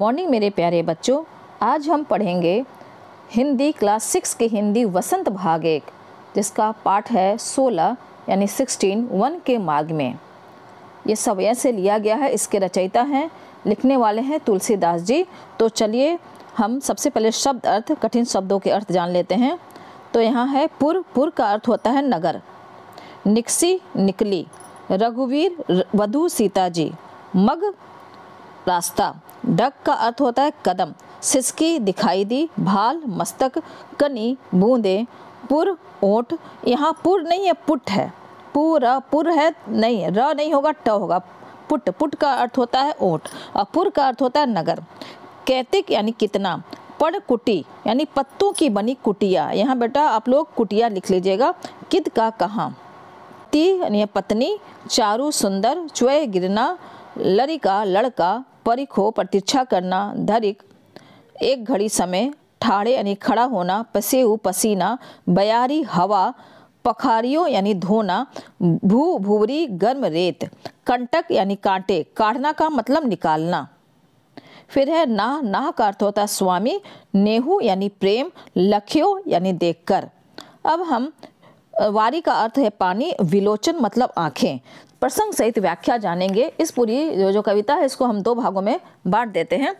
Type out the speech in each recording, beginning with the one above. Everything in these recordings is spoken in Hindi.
मॉर्निंग मेरे प्यारे बच्चों, आज हम पढ़ेंगे हिंदी क्लास 6 की हिंदी वसंत भाग 1, जिसका पाठ है 16 यानी 16 वन के मार्ग में। ये समय से लिया गया है। इसके रचयिता हैं, लिखने वाले हैं तुलसीदास जी। तो चलिए हम सबसे पहले शब्द अर्थ, कठिन शब्दों के अर्थ जान लेते हैं। तो यहाँ है पुर। पुर का अर्थ होता है नगर। निकसी निकली, रघुवीर वधु सीता जी, मग रास्ता। डग का अर्थ होता है कदम। सिसकी दिखाई दी, भाल मस्तक, कनी बूंदे, पुर ओठ। यहाँ पुर नहीं है, पुट है। पुर है नहीं, र नहीं होगा, ट होगा। पुट। पुट का अर्थ होता है ओठ और पुर का अर्थ होता है नगर। कैतिक यानी कितना। पड़ कुटी यानी पत्तों की बनी कुटिया। यहाँ बेटा आप लोग कुटिया लिख लीजिएगा। किद का कहाँ। ती यानी पत्नी। चारु सुंदर। च्वय गिरना। लड़िका लड़का। परिखो प्रतीक्षा करना। धरिक एक घड़ी समय। ठाड़े यानी खड़ा होना। पसेऊ पसीना। बयारी हवा। पखारियो यानी धोना। भूभूरी गर्म रेत। कंटक यानी कांटे। काटना का मतलब निकालना। फिर है नाह। नाह का अर्थ होता है स्वामी। नेहू यानी प्रेम। लख्यो यानी देखकर। अब हम वारी का अर्थ है पानी। विलोचन मतलब आंखें। प्रसंग सहित व्याख्या जानेंगे। इस पूरी जो कविता है इसको हम 2 भागों में बांट देते हैं।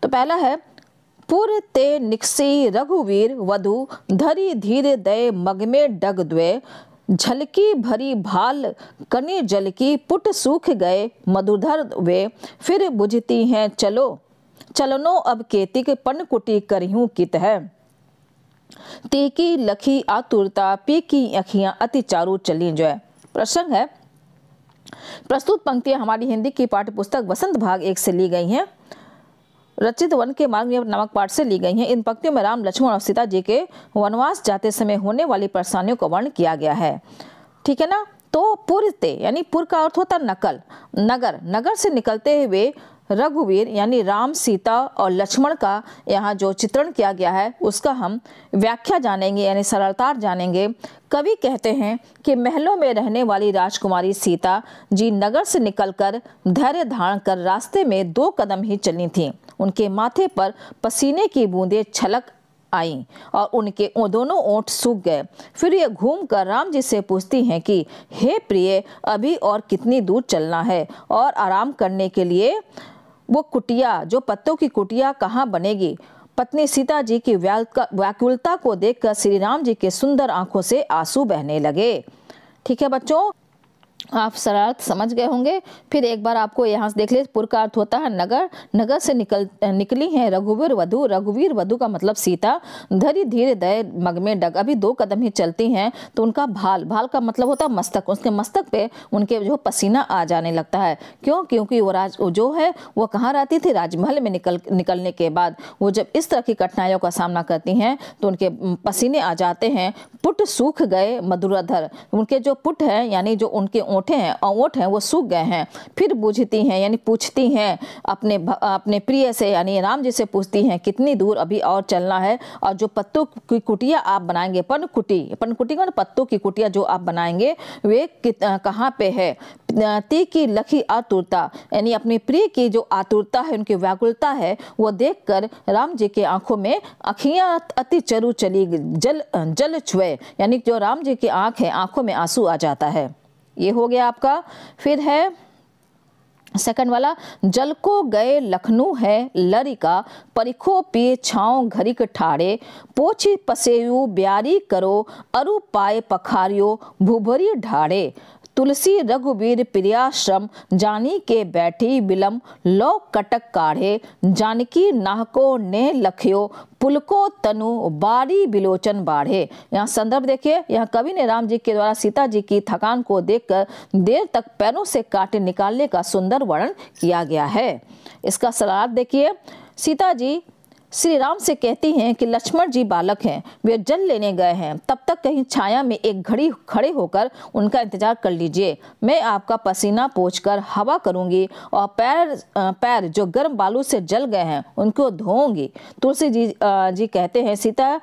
तो पहला है पुर ते निकसी रघुवीर वधु, धरी धीर दय मग में डग द्वे, झलकी भरी भाल कनी जल की, पुट सूख गए मधुधर वे, फिर बुझती हैं चलो चलनो अब केतिक, पनकुटी करहूं कित है, तीकी लखी आतुरता, पी की अखियां अति चारु चली जो है। प्रसंग है। प्रस्तुत पंक्तियां हमारी हिंदी की पाठ्य पुस्तक वसंत भाग 1 से ली गई हैं। रचित वन के मार्ग में नामक पाठ से ली गई हैं। इन पंक्तियों में राम लक्ष्मण और सीता जी के वनवास जाते समय होने वाली परेशानियों का वर्णन किया गया है। ठीक है ना। तो पुरते यानी पुर का अर्थ होता नकल, नगर। नगर से निकलते हुए रघुवीर यानी राम, सीता और लक्ष्मण का यहाँ जो चित्रण किया गया है उसका हम व्याख्या जानेंगे यानी सरलतार जानेंगे। कवि कहते हैं कि महलों में रहने वाली राजकुमारी सीता जी नगर से निकलकर धैर्य धारण कर रास्ते में 2 कदम ही चली थीं। उनके माथे पर पसीने की बूंदें छलक आई और उनके दोनों ओंठ सूख गए। फिर ये घूमकर राम जी से पूछती हैं कि हे प्रिय, अभी और कितनी दूर चलना है और आराम करने के लिए वो कुटिया, जो पत्तों की कुटिया कहाँ बनेगी। पत्नी सीता जी की व्याकुलता को देखकर श्री राम जी के सुंदर आंखों से आंसू बहने लगे। ठीक है बच्चों, आप शरारत समझ गए होंगे। फिर एक बार आपको यहाँ से देख ले। पुर का अर्थ होता है नगर। नगर से निकली हैं रघुवीर वधु। रघुवीर वधु का मतलब सीता। धरी धीरे दय मग में डग, अभी 2 कदम ही चलती हैं तो उनका भाल, भाल का मतलब होता है मस्तक। उसके मस्तक पे उनके जो पसीना आ जाने लगता है। क्यों? क्योंकि वो जो है वो कहाँ रहती थी, राजमहल में निकलने के बाद वो जब इस तरह की कठिनाइयों का सामना करती हैं तो उनके पसीने आ जाते हैं। पुट सूख गए मधुराधर, उनके जो पुट है यानी जो उनके ओंठे हैं और ओंठ हैं वो सूख गए हैं। फिर बुझती हैं यानी पूछती हैं अपने प्रिय से यानी राम जी से पूछती हैं कितनी दूर अभी और चलना है और जो पत्तों की कुटिया आप बनाएंगे, पनकुटी का पत्तों की कुटिया जो आप बनाएंगे वे कहाँ पे है। ती की लखी आतुरता यानी अपने प्रिय की जो आतुरता है, उनकी व्याकुलता है, वो देखकर राम जी के आंखों में अखियां अति चरु चली, जल छुए यानी जो राम जी की आंख है, आंखों में आंसू आ जाता है। ये हो गया आपका। फिर है सेकंड वाला, जल को गए लखनऊ है लरिका, परिखो पिए छाँव घरिक ठाड़े, पोछी पसेयु ब्यारी करो, अरु पाए पखारियो भूभरी ढाड़े, तुलसी रघुवीर प्रियाश्रम, जानी के बैठी बिलम, लो कटक काढ़े, जानकी नाहको ने लखियो, पुलको तनु बारी बिलोचन बाढ़े। यहाँ संदर्भ देखिए। यहाँ कवि ने राम जी के द्वारा सीता जी की थकान को देखकर देर तक पैरों से कांटे निकालने का सुंदर वर्णन किया गया है। इसका सराहत देखिए। सीता जी श्री राम से कहती हैं कि लक्ष्मण जी बालक हैं, वे जल लेने गए हैं, तब तक कहीं छाया में एक घड़ी खड़े होकर उनका इंतजार कर लीजिए। मैं आपका पसीना पोंछकर हवा करूंगी और पैर जो गर्म बालू से जल गए हैं उनको धोऊंगी। तुलसी जी कहते हैं सीता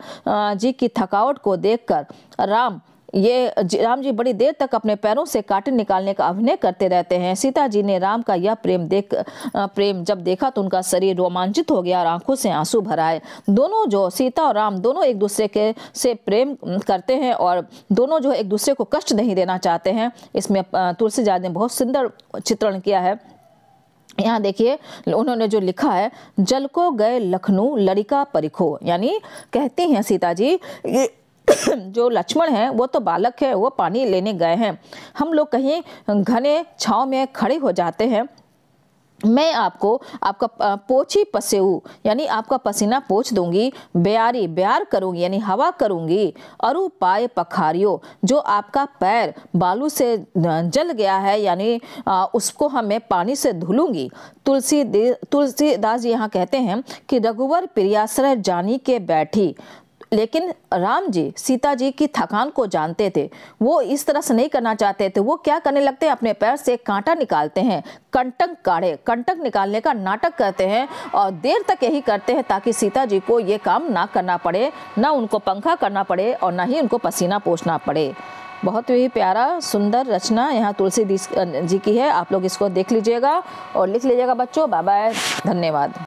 जी की थकावट को देखकर राम ये राम जी बड़ी देर तक अपने पैरों से कांटे निकालने का अभिनय करते रहते हैं। सीता जी ने राम का यह प्रेम जब देखा तो उनका शरीर रोमांचित हो गया और आंखों से आंसू भर आए। दोनों जो सीता और राम दोनों एक दूसरे के से प्रेम करते हैं और दोनों जो एक दूसरे को कष्ट नहीं देना चाहते हैं। इसमें तुलसीदास ने बहुत सुंदर चित्रण किया है। यहाँ देखिए उन्होंने जो लिखा है, जल को गए लखनऊ लड़िका परिखो, यानी कहती हैं सीता जी जो लक्ष्मण है वो तो बालक है, वो पानी लेने गए हैं, हम लोग कहीं घने छांव में खड़े हो जाते हैं, मैं आपका पोछी पसेऊ यानी आपका पसीना पोछ दूंगी, ब्यारी ब्यार करूंगी यानी हवा करूंगी, अरु पाए पखारियो जो आपका पैर बालू से जल गया है यानी उसको मैं पानी से धुलूंगी। तुलसीदास जी यहाँ कहते हैं कि रघुवर प्रियाश्रय जानी के बैठी, लेकिन राम जी सीता जी की थकान को जानते थे, वो इस तरह से नहीं करना चाहते थे। वो क्या करने लगते हैं, अपने पैर से कांटा निकालते हैं, कंटक निकालने का नाटक करते हैं और देर तक यही करते हैं ताकि सीता जी को ये काम ना करना पड़े, ना उनको पंखा करना पड़े और ना ही उनको पसीना पोंछना पड़े। बहुत ही प्यारा सुंदर रचना यहाँ तुलसीदास जी की है। आप लोग इसको देख लीजिएगा और लिख लीजिएगा बच्चों। बाय बाय, धन्यवाद।